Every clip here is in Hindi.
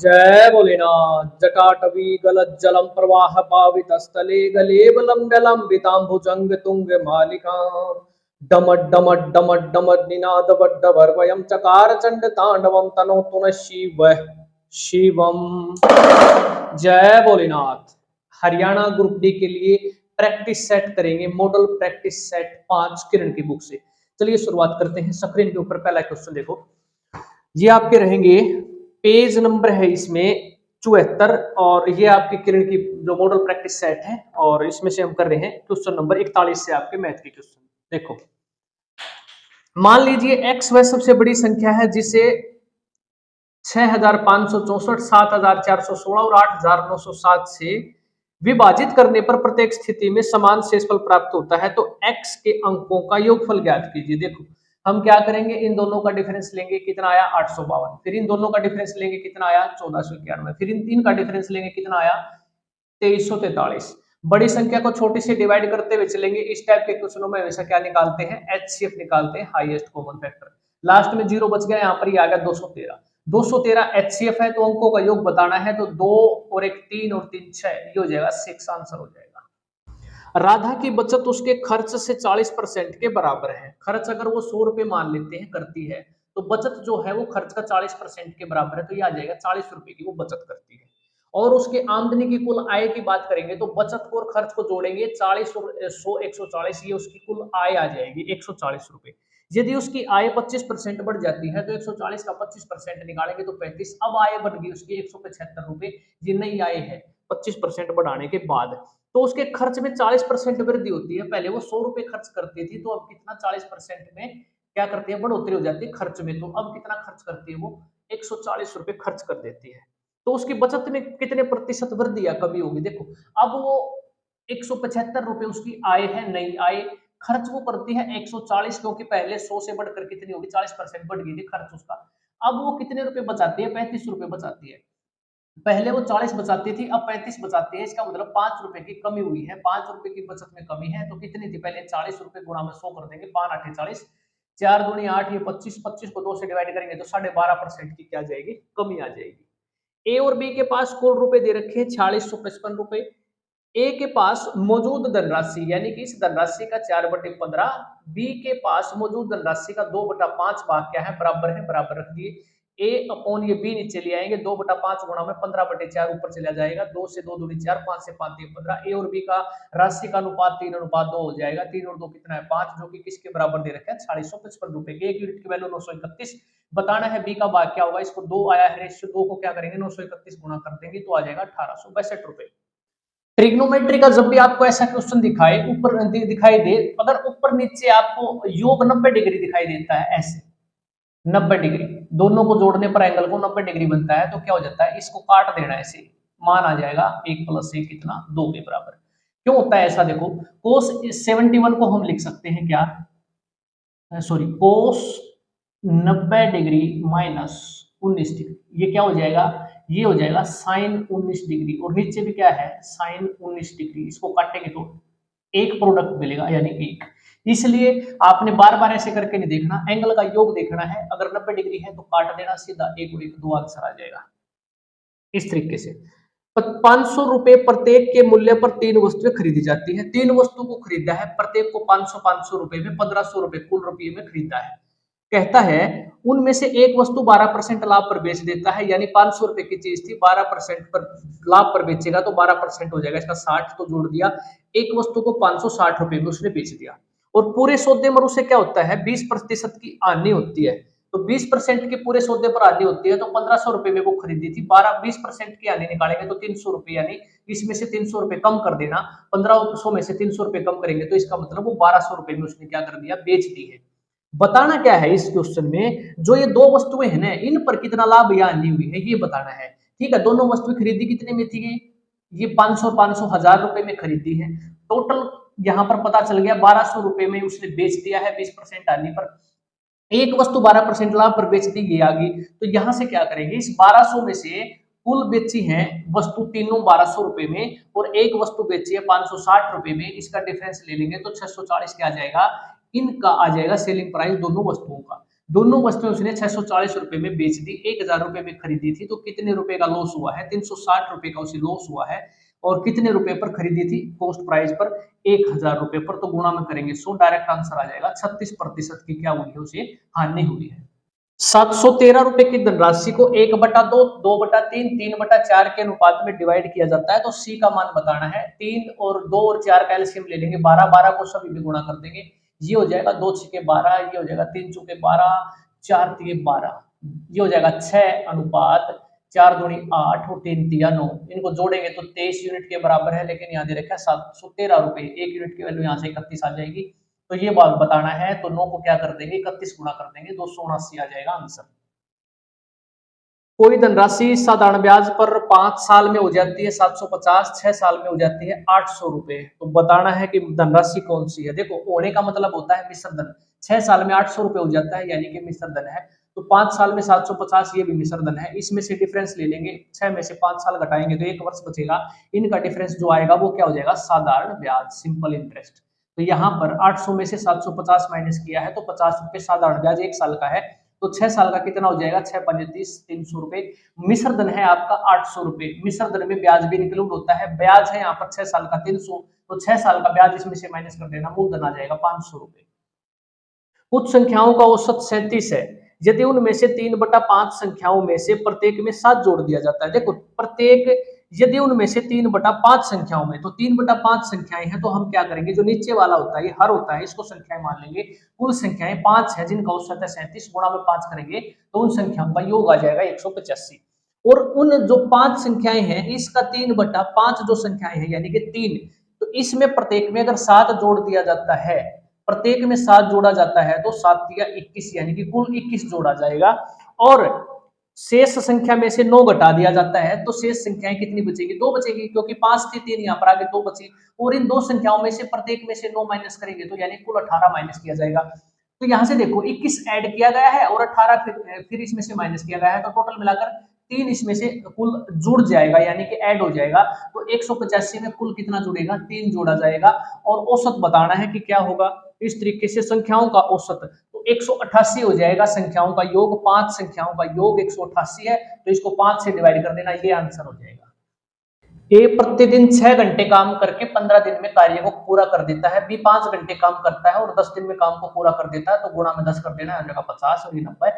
जय भोलेनाथ। जटाटवी गलज्जलम प्रवाह पावितस्थले गलेबलम्ब्यलम्बिताम्बुजंग तुंग मालिका डमट डमट डमट डमट निनाद वड्डवर्वयं चकार चंड तांडवम तनोतु न शिवम। जय भोलेनाथ। हरियाणा ग्रुप डी के लिए प्रैक्टिस सेट करेंगे, मॉडल प्रैक्टिस सेट 5 किरण की बुक से। चलिए शुरुआत करते हैं। स्क्रीन के ऊपर पहला क्वेश्चन देखो, ये आपके रहेंगे, पेज नंबर है इसमें 74 और ये आपकी किरण की जो मॉडल प्रैक्टिस सेट है और इसमें से हम कर रहे हैं क्वेश्चन नंबर 41 से आपके मैथ के क्वेश्चन। देखो, मान लीजिए x वह सबसे बड़ी संख्या है जिसे 6564, 7416 और 8907 से विभाजित करने पर प्रत्येक स्थिति में समान शेषफल प्राप्त होता है, तो x के अंकों का योगफल ज्ञात कीजिए। देखो, हम क्या करेंगे, इन दोनों का डिफरेंस लेंगे, कितना आया 852, फिर इन दोनों का डिफरेंस लेंगे, कितना आया 1491, फिर इन तीन का डिफरेंस लेंगे, कितना आया 2343। बड़ी संख्या को छोटी से डिवाइड करते हुए चलेंगे। इस टाइप के क्वेश्चनों में हमेशा क्या निकालते हैं, एचसीएफ निकालते हैं, हाईएस्ट कॉमन फैक्टर। लास्ट में जीरो बच गया, यहाँ पर ये आ गया 213। 213 एचसीएफ है, तो अंकों का योग बताना है, तो 2 और 1 3 और 3 6, ये हो जाएगा 6 आंसर हो जाएगा। राधा की बचत उसके खर्च से 40% के बराबर है। खर्च अगर वो 100 रुपए मान लेते हैं करती है, तो बचत जो है वो खर्च का 40% के बराबर है, तो ये आ जाएगा 40 रुपए की वो बचत करती है। और उसके आमदनी की कुल आय की बात करेंगे, तो बचत को और खर्च को जोड़ेंगे, 40 और 100 140, ये उसकी कुल आय आ जाएगी 140 रुपए। यदि उसकी आय 25% बढ़ जाती है, तो 140 का 25% निकालेंगे तो 35। अब आय बन गई उसकी 175 रुपए, ये नई आय है 25% बढ़ाने के बाद। तो उसके खर्च में 40% वृद्धि होती है। पहले वो 100 रुपए खर्च करती थी, तो अब कितना 40% में क्या करती है, बढ़ोतरी हो जाती है खर्च में। तो अब कितना खर्च करती है वो, 140 रुपए खर्च कर देती है। तो उसकी बचत में कितने प्रतिशत वृद्धि या कमी होगी। देखो, अब वो 175 रुपए उसकी आय है, नई आय। खर्च वो करती है 140, क्योंकि पहले 100 से बढ़कर कितनी होगी, 40% बढ़ गई थी खर्च उसका। अब वो कितने रुपए बचाती है, 35 रुपए बचाती है। पहले वो 40 बचाती थी, अब 35 बचाती है। इसका मतलब 5 रुपए की कमी हुई है। 5 रुपए की बचत में कमी है, तो कितनी थी, पहले 40 रुपए गुणा में 100 कर देंगे, 5 8 40, 4 दूनी 8, ये 25, 25 को 2 से डिवाइड करेंगे तो 12.5% की क्या जाएगी, कमी आ जाएगी। ए और बी के पास कुल रुपए दे रखे हैं 4655 रुपए। ए के पास मौजूद धनराशि यानी कि इस धनराशि का 4/15, बी के पास मौजूद धनराशि का 2/5 भाग क्या है, बराबर है, बराबर रख दिए। ए अपॉन ये बी नीचे ले आएंगे, 2/5 गुणा में 15/4 ऊपर चला जाएगा, 2 से 2 दूनी 4, 5 से 5 3 15। ए और बी का राशि का अनुपात 3:2 हो जाएगा। 3 और 2 कितना है, 5, जो कि किसके बराबर दे रखा है, 4655 रुपए के। एक यूनिट की वैल्यू 931। बताना है बी का भाग क्या होगा। इसको 2 आया है, रेशियो 2 को क्या करेंगे, 931 गुणा कर देंगे, तो आ जाएगा 1862 रुपए। ट्रिग्नोमेट्री का जब भी आपको ऐसा क्वेश्चन दिखाए, ऊपर दिखाई दे, अगर ऊपर नीचे आपको योग 90 डिग्री दिखाई देता है, ऐसे 90 डिग्री, दोनों को जोड़ने पर एंगल को 90 डिग्री बनता है, तो क्या हो जाता है, इसको काट देना, ऐसे मान आ जाएगा 1 + 1 कितना, 2 के बराबर। क्यों होता है ऐसा, देखो, कोस 71 को हम लिख सकते हैं क्या, सॉरी, कोस 90 डिग्री माइनस 19 डिग्री, ये क्या हो जाएगा, ये हो जाएगा साइन 19 डिग्री, और नीचे भी क्या है, साइन 19 डिग्री। इसको काटेंगे तो एक प्रोडक्ट मिलेगा, यानी एक। इसलिए आपने बार बार ऐसे करके नहीं देखना, एंगल का योग देखना है। अगर 90 डिग्री है तो काट देना, सीधा 1 और 1 2 आंसर आ जाएगा। इस तरीके से 500 रुपए प्रत्येक के मूल्य पर 3 वस्तुएं खरीदी जाती है। 3 वस्तु को खरीदा है, प्रत्येक को 500 रुपए में, 1500 रुपए कुल रुपये में खरीदा है। कहता है उनमें से एक वस्तु 12% लाभ पर बेच देता है, यानी 500 रुपए की चीज थी, 12% पर लाभ पर बेचेगा तो 12% हो जाएगा, इसका 60 तो जोड़ दिया। एक वस्तु को 560 रुपए में उसने बेच दिया, और पूरे सौदे में उसे क्या होता है, 20% की हानि होती है। तो 20% के पूरे सौदे पर हानि होती है, तो 1500 रुपए में वो खरीदी थी, 20% की हानि निकालेंगे तो 300 रुपए, यानी इसमें से 300 रुपए कम कर देना, 1500 में से 300 रुपए कम करेंगे तो इसका मतलब वो 1200 रुपए में उसने क्या कर दिया, बेच दी है। बताना क्या है इस क्वेश्चन में, जो ये दो वस्तुएं हैं ना, इन पर कितना लाभ या हानि हुई है, ये बताना है। ठीक है, दोनों वस्तुएं खरीदी कितने में थी, ये 500 500 1000 रुपए में खरीदी है। टोटल यहाँ पर पता चल गया 1200 रुपए में उसने बेच दिया है, 20% हानि पर। एक वस्तु 12% लाभ पर बेच दी, ये आ गई। तो यहां से क्या करेंगे, इस 1200 में से कुल बेची है वस्तु तीनों 1200 रुपए में, और एक वस्तु बेची है 560 रुपए में, इसका डिफरेंस ले लेंगे तो 640 क्या आ जाएगा, इनका आ जाएगा सेलिंग प्राइस दोनों वस्तुओं का। दोनों वस्तुएं उसने 640 रुपए में बेच दी, 1000 रुपए में खरीदी थी, तो कितने रुपए का लॉस हुआ है? 360 रुपए का उसे लॉस हुआ है। और कितने रुपए पर खरीदी थी? कॉस्ट प्राइस पर 1000 रुपए पर, तो गुणा में करेंगे 100, डायरेक्ट आंसर आ जाएगा 36% की क्या हुई है, उसे हानि हुई है। 713 रुपए की धनराशि को 1/2, 2/3, 3/4 के अनुपात में डिवाइड किया जाता है, तो सी का मान बताना है। 3 और 2 और 4 का एलसीएम ले लेंगे, 12, 12 को सभी में गुणा कर देंगे, ये हो जाएगा 2 छके 12, ये हो जाएगा 3 चौके 12, 4 तिये 12, ये हो जाएगा 6 अनुपात 4 दूनी 8 और 3 तिया 9, इनको जोड़ेंगे तो 23 यूनिट के बराबर है, लेकिन यहाँ दे रखा है 713 रुपए, 1 यूनिट की वैल्यू यहाँ से 31 आ जाएगी, तो ये बात बताना है, तो 9 को क्या कर देंगे, 31 गुणा कर देंगे, 279 आ जाएगा आंसर। कोई धनराशि साधारण ब्याज पर 5 साल में हो जाती है 750, 6 साल में हो जाती है 800 रुपए, तो बताना है कि धनराशि कौन सी है। देखो होने का मतलब होता है मिश्र धन, 6 साल में 800 रुपए हो जाता है यानी कि मिश्र धन है, तो 5 साल में 750, ये भी मिश्र धन है, इसमें से डिफरेंस ले लेंगे, 6 में से 5 साल घटाएंगे तो 1 वर्ष बचेगा, इनका डिफरेंस जो आएगा वो क्या हो जाएगा, साधारण ब्याज, सिंपल इंटरेस्ट। तो यहाँ पर 800 में से 750 माइनस किया है तो 50 रुपए साधारण ब्याज 1 साल का है, तो 6 साल का कितना हो जाएगा, 6 पंजे 30, 300 रुपए। मिश्र धन है आपका 800 रुपए, मिश्र धन में ब्याज भी इंक्लूड होता है, ब्याज है यहाँ पर 6 साल का 300, तो 6 साल का ब्याज इसमें से माइनस कर देना, मूलधन आ जाएगा 500 रुपए। कुछ संख्याओं का औसत 37 है, यदि उनमें से 3/5 संख्याओं में से प्रत्येक में 7 जोड़ दिया जाता है। देखो प्रत्येक, यदि उनमें से 3/5 संख्याओं में, तो 3/5 संख्याएं हैं, तो हम क्या करेंगे, जो नीचे वाला होता है ये हर होता है, इसको संख्याएं मान लेंगे, कुल संख्याएं 5 है जिनका औसत है 37, गुणा में 5 करेंगे तो उन संख्याओं का योग आ जाएगा 185, और उन जो 5 संख्याएं हैं इसका 3/5 जो संख्याएं हैं यानी कि 3, तो इसमें प्रत्येक में अगर 7 जोड़ दिया जाता है, प्रत्येक में 7 जोड़ा जाता है तो 7 या 21 यानी कि कुल 21 जोड़ा जाएगा, और शेष संख्या में से 9 घटा दिया जाता है तो शेष संख्याएं कितनी बचेगी, 2 बचेगी, क्योंकि 5 थी 3 यहाँ पर आगे 2 बची, और इन दो संख्याओं में से प्रत्येक में से 9 माइनस करेंगे तो यानी कुल 18 माइनस किया जाएगा। तो यहाँ से देखो 21 ऐड किया गया है और 18 फिर इसमें से माइनस किया गया है, तो टोटल मिलाकर 3 इसमें से कुल जुड़ जाएगा यानी कि ऐड हो जाएगा, तो 185 में कुल कितना जुड़ेगा, 3 जोड़ा जाएगा, और औसत बताना है कि क्या होगा, इस तरीके से संख्याओं का औसत, तो 188 हो जाएगा संख्याओं का योग, 5 संख्याओं का योग 188 है, तो इसको 5 से डिवाइड कर देना, ये आंसर हो जाएगा। ए प्रतिदिन 6 घंटे काम करके 15 दिन में कार्य को पूरा कर देता है, बी 5 घंटे काम करता है और 10 दिन में काम को पूरा कर देता है, तो गुणा में 10 कर देना है, 50 और ये 90,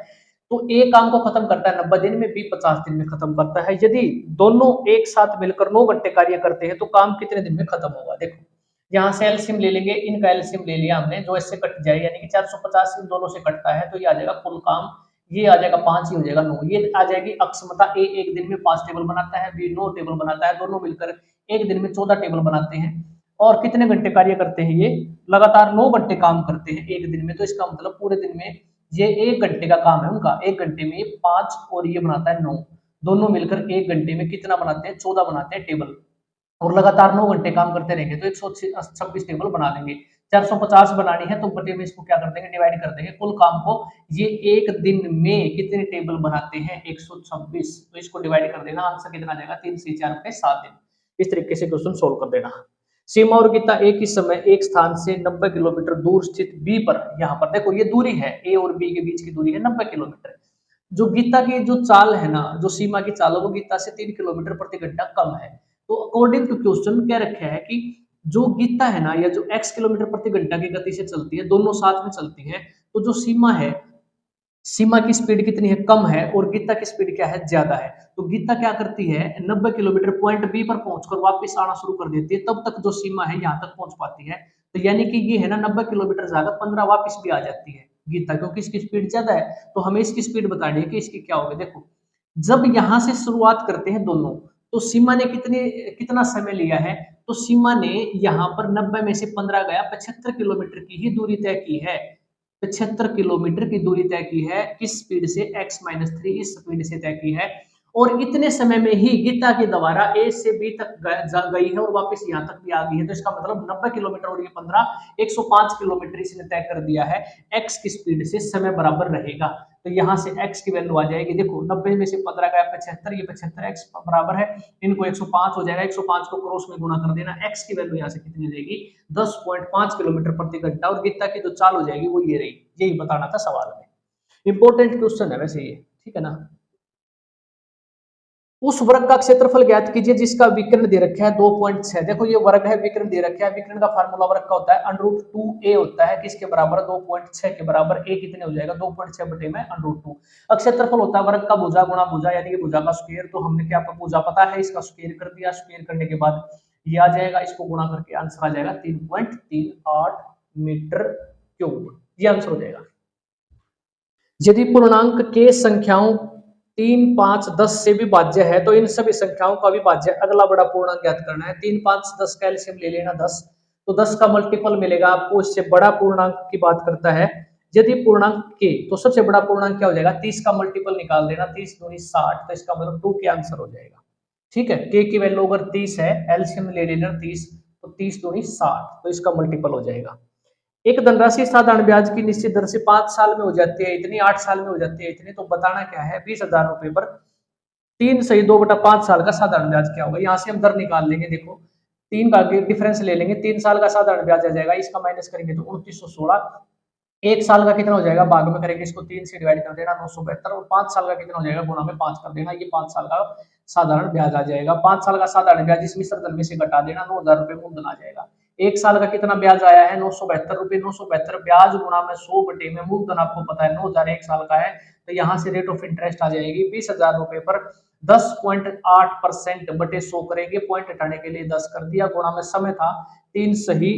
तो ए काम को खत्म करता है 90 दिन में, बी 50 दिन में खत्म करता है। यदि दोनों एक साथ मिलकर 9 घंटे कार्य करते हैं तो काम कितने दिन में खत्म होगा। देखो यहाँ से एलसीएम ले लेंगे, इनका एलसीएम ले लिया हमने, जो इससे कट जाए यानी कि 450 इन दोनों से कटता है तो ये आ जाएगा कुल काम, ये आ जाएगा 5, ही हो जाएगा 9, ये आ जाएगी अक्षमता। ए एक दिन में 5 टेबल बनाता है, बी 9 टेबल बनाता है, दोनों मिलकर एक दिन में 14 टेबल बनाते हैं। और कितने घंटे कार्य करते हैं, ये लगातार 9 घंटे काम करते हैं एक दिन में, तो इसका मतलब पूरे दिन में ये 1 घंटे का काम है उनका, 1 घंटे में 5 और ये बनाता है 9, दोनों मिलकर 1 घंटे में कितना बनाते हैं, 14 बनाते हैं टेबल, और लगातार 9 घंटे काम करते रहेंगे तो 126 टेबल बना देंगे। 450 बनानी है तो बटे में इसको क्या कर देंगे, डिवाइड कर देंगे, कुल काम को ये एक दिन में कितने टेबल बनाते हैं, 126, तो इसको डिवाइड कर देना, आंसर कितना आ जाएगा, 3 से 4 पे 7 दिन। इस तरीके से क्वेश्चन सोल्व कर देना। सीमा और गीता एक ही समय एक स्थान से 90 किलोमीटर दूर स्थित बी पर, यहाँ पर देखो ये दूरी है, ए और बी के बीच की दूरी है 90 किलोमीटर, जो गीता की जो चाल है ना, जो सीमा की चाल है वो गीता से 3 किलोमीटर प्रति घंटा कम है, तो अकॉर्डिंग टू क्वेश्चन क्या रखा है कि जो गीता है ना, या जो x किलोमीटर प्रति घंटा की गति से चलती है, दोनों साथ में चलती है, तो जो सीमा है, सीमा की स्पीड कितनी है, कम है, और गीता की स्पीड क्या है, ज्यादा है, तो गीता क्या करती है 90 किलोमीटर पॉइंट बी पर पहुंचकर वापस आना शुरू कर देती है, तब तक जो सीमा है यहाँ तक पहुंच पाती है, तो यानी कि ये है ना 90 किलोमीटर ज्यादा 15 वापस भी आ जाती है गीता, क्योंकि इसकी स्पीड ज्यादा है, तो हमें इसकी स्पीड बतानी है कि इसकी क्या होगी। देखो जब यहां से शुरुआत करते हैं दोनों, तो सीमा ने कितना समय लिया है, तो सीमा ने यहाँ पर 90 में से 15 गया, 75 किलोमीटर की ही दूरी तय की है, 75 किलोमीटर की दूरी तय की है, किस स्पीड से, x-3 इस स्पीड से तय की है, और इतने समय में ही गीता के द्वारा ए से बी तक गई है और वापस यहाँ तक भी आ गई है, तो इसका मतलब 90 किलोमीटर और ये 15, 105 किलोमीटर इसने तय कर दिया है, x की स्पीड से समय बराबर रहेगा, तो यहाँ से x की वैल्यू आ जाएगी, देखो 90 में से 15 गया 75, ये 75 x बराबर है, इनको 105 हो जाएगा, 105 को क्रॉस में गुणा कर देना, x की वैल्यू यहाँ से कितनी देगी, 10.5 किलोमीटर प्रति घंटा, और गीता की जो चाल हो जाएगी वो ये रही, यही बताना था सवाल में। इंपॉर्टेंट क्वेश्चन है वैसे ये, ठीक है ना। उस वर्ग का क्षेत्रफल ज्ञात कीजिए जिसका विकर्ण दे रखा है 2.6। देखो ये वर्ग है, विकर्ण दे रखा है, विकर्ण का फार्मूला वर्ग का होता है √2a होता है, किसके बराबर 2.6 के बराबर। a कितने हो जाएगा 2.6 बटे में √2। क्षेत्रफल होता है वर्ग का भुजा गुणा भुजा, यानी कि भुजा का स्क्वायर। तो हमने क्या भुजा पता है, इसका स्क्वायर कर दिया, स्क्वायर करने के बाद ये आ जाएगा, इसको गुणा करके आंसर आ जाएगा 3.38 मीटर क्यूब, ये आंसर हो जाएगा। यदि पूर्णांक के संख्याओं 3, 5, 10 से विभाज्य है तो इन सभी संख्याओं का विभाज्य अगला बड़ा पूर्णांक ज्ञात करना है। 3, 5, 10 का एलसीएम ले लेना 10, तो 10 का मल्टीपल मिलेगा आपको, इससे बड़ा पूर्णांक की बात करता है। यदि पूर्णांक के, तो सबसे बड़ा पूर्णांक क्या हो जाएगा, 30 का मल्टीपल निकाल देना, 30 दूनी 60, तो इसका मतलब 2 के आंसर हो जाएगा। ठीक है, के की वैल्यू अगर 30 है, एलसीएम ले लेना 30, तो 30 दूनी 60, तो इसका मल्टीपल हो जाएगा। एक धनराशि साधारण ब्याज की निश्चित दर से 5 साल में हो जाती है इतनी, 8 साल में हो जाती है इतनी, तो बताना क्या है, 20,000 रुपए पर 3 सही 2/5 साल का साधारण ब्याज क्या होगा। यहाँ से हम दर निकाल लेंगे, देखो 3 का डिफरेंस ले लेंगे, 3 साल का साधारण ब्याज आ जाएगा, इसका माइनस करेंगे तो 2916। 1 साल का कितना हो जाएगा, भाग में करेंगे इसको 3 से डिवाइड कर देना 972, और 5 साल का कितना हो जाएगा, गुणा में 5 कर देना, ये 5 साल का साधारण ब्याज आ जाएगा। 5 साल का साधारण ब्याज इस मिश्र धन में से घटा देना, 9,000 रुपए मूलधन आ जाएगा। 1 साल का कितना ब्याज आया है, 972 रुपए, 972 ब्याज गुणा में 100 बटे में मूलधन आपको पता है 9,000 1 साल का है, तो यहाँ से रेट ऑफ इंटरेस्ट आ जाएगी 20,000 रुपए पर 10.8% बटे 100 करेंगे, पॉइंट हटाने के लिए 10 कर दिया, गुणा में समय था 3 सही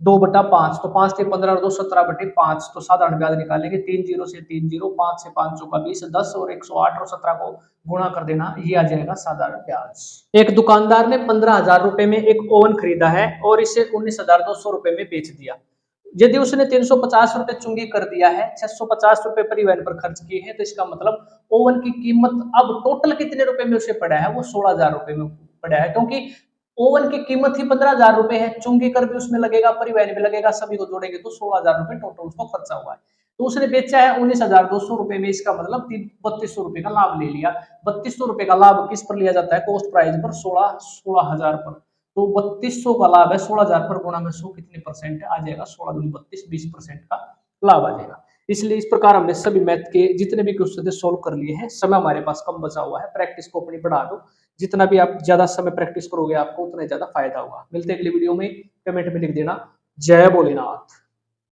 2/5, तो 5 से 15 और 2 17/5, तो साधारण ब्याज निकालेंगे 3 0 से 3 0, 5 से 5 का 20, 10 और 108 और 17 को गुणा कर देना, ये आ जाएगा साधारण ब्याज। एक दुकानदार ने 15,000 रुपए में एक ओवन खरीदा है और इसे 19,200 रुपए में बेच दिया। यदि उसने 350 रुपए चुंगी कर दिया है, 650 रुपए परिवहन पर खर्च किए हैं, तो इसका मतलब ओवन की कीमत अब टोटल कितने रुपए में उसे पड़ा है, वो 16,000 रुपए में पड़ा है, क्योंकि ओवन की कीमत ही 15,000 रुपए है, चुंगी कर भी उसमें लगेगा, परिवहन भी लगेगा, सभी को जोड़ेंगे तो 16,000 रुपए टोटल उसको खर्चा हुआ है। तो उसने बेचा है 19,200 रुपए में, इसका मतलब 3200 रुपए का लाभ ले लिया। 3200 रुपए का लाभ किस पर लिया जाता है, कॉस्ट प्राइस पर, 16,000 पर। तो 3200 का लाभ है 16,000 पर, गुणा में 100 कितने परसेंट आ जाएगा, 16 दूनी 32, 20% का लाभ आ जाएगा। इसलिए इस प्रकार हमने सभी मैथ के जितने भी क्वेश्चन थे सोल्व कर लिए हैं। समय हमारे पास कम बचा हुआ है, प्रैक्टिस को अपनी बढ़ा दो, जितना भी आप ज्यादा समय प्रैक्टिस करोगे आपको उतना ज्यादा फायदा होगा। मिलते हैं अगली वीडियो में, कमेंट में लिख देना जय भोलेनाथ।